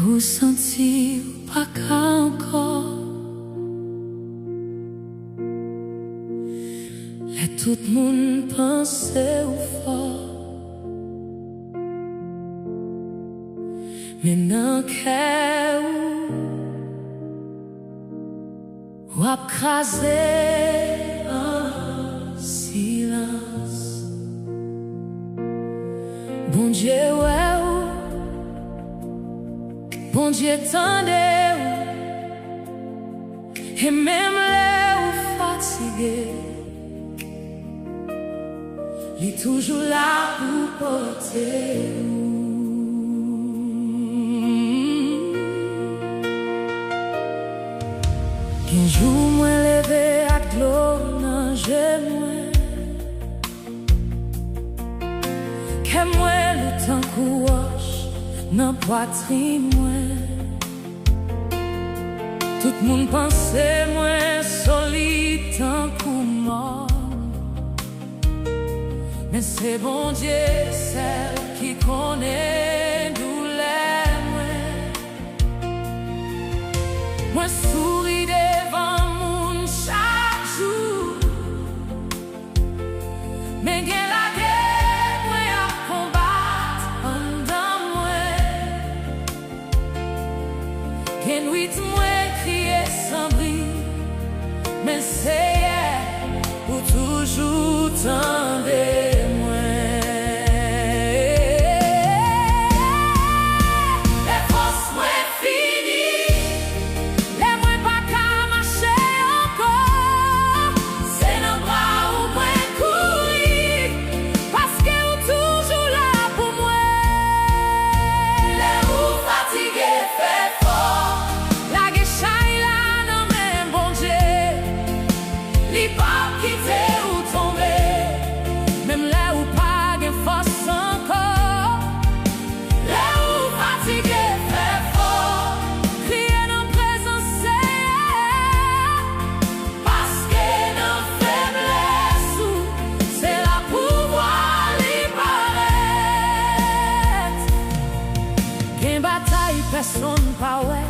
Ou sentir pas qu'encore et tout le monde pensait au fort, mais non qu'elle ou a crasé en silence. Bon Dieu, ouais. Bon Dieu tendez et même les fatigués, il est toujours là pour porter. Qu'un jour moi levé à gloire dans moi, que moi le temps couche dans poitrine moi. Tout le monde pensait moins solide tant pour moi, mais c'est bon Dieu, celle qui connaît douleur. Moi souris devant moun chaque jour, mais gen la guerre moi à combattre en dedans moi, gen nuit moi sans bris, mais c'est pour toujours tendre moi. Les forces moi fini, les moi pas qu'à marcher encore. C'est dans bras où moi courir, parce que ou toujours là pour moi. Les roues fatiguées fait fort. Pas quitter ou tomber, même là où pas de force encore, là où fatigué fait fort, crier dans présence, parce que dans faiblesse, c'est la pouvoir libérer. Qu'un bataille, personne pas ouais,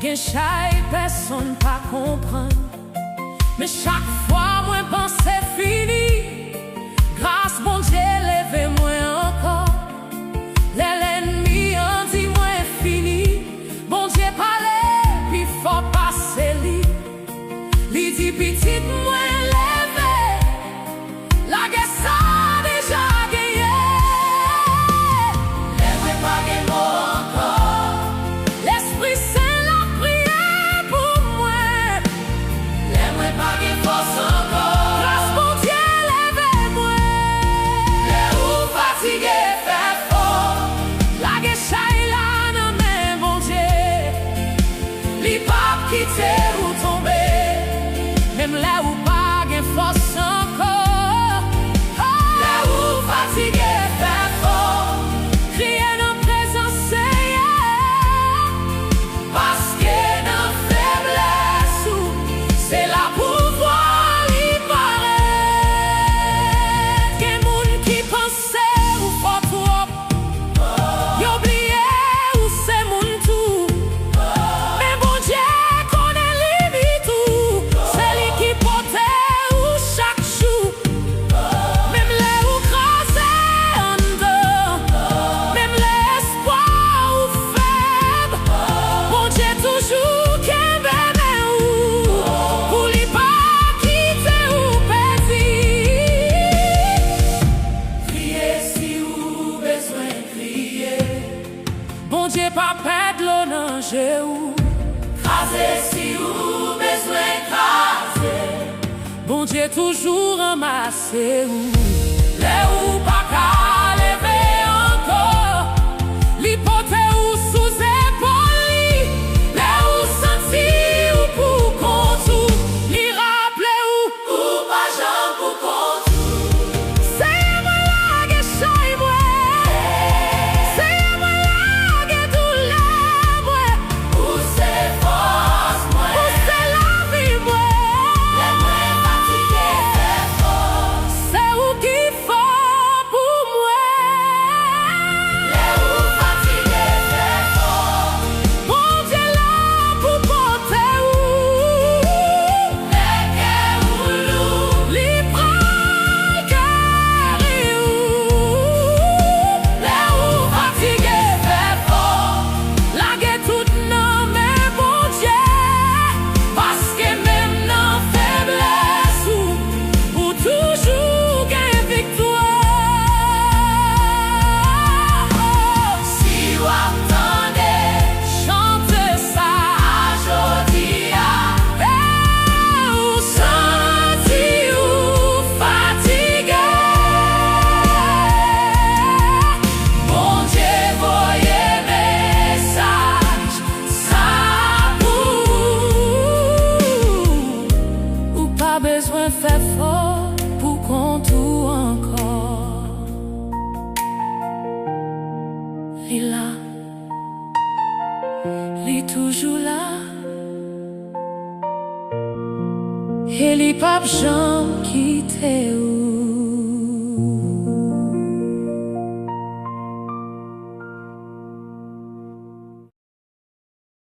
qu'un chai, personne pas comprendre. Mais chaque fois, moi pense c'est fini. Grâce mon Dieu, levez-moi encore. L'ennemi en dit moi fini. Bon Dieu parlait, puis faut passer li. Li dit petite moi levé. La guerre ça déjà gagné. Lève pas des mots encore. L'Esprit Saint l'a prié pour moi. Pas de force encore. Grâce mon Dieu, lève-moi. Les roues fatiguées fait fort. La guéchaille là, non mais mon Dieu. Les papes quitter ou tomber. Même là où pas de force encore. Les roues fatiguées fait fort. Crier dans présence, parce que dans faiblesse, c'est la pas perdre l'eau dans ou craser si ou besoin craser. Bon Dieu toujours ramasser ou les ou pas qu'à lever encore. L'hypothèse ou sous épaule, les ou senti ou pour contour. L'y rappeler ou pas jambe pour contour. C'est li là, li toujours là, et li pas jamais quitter ou.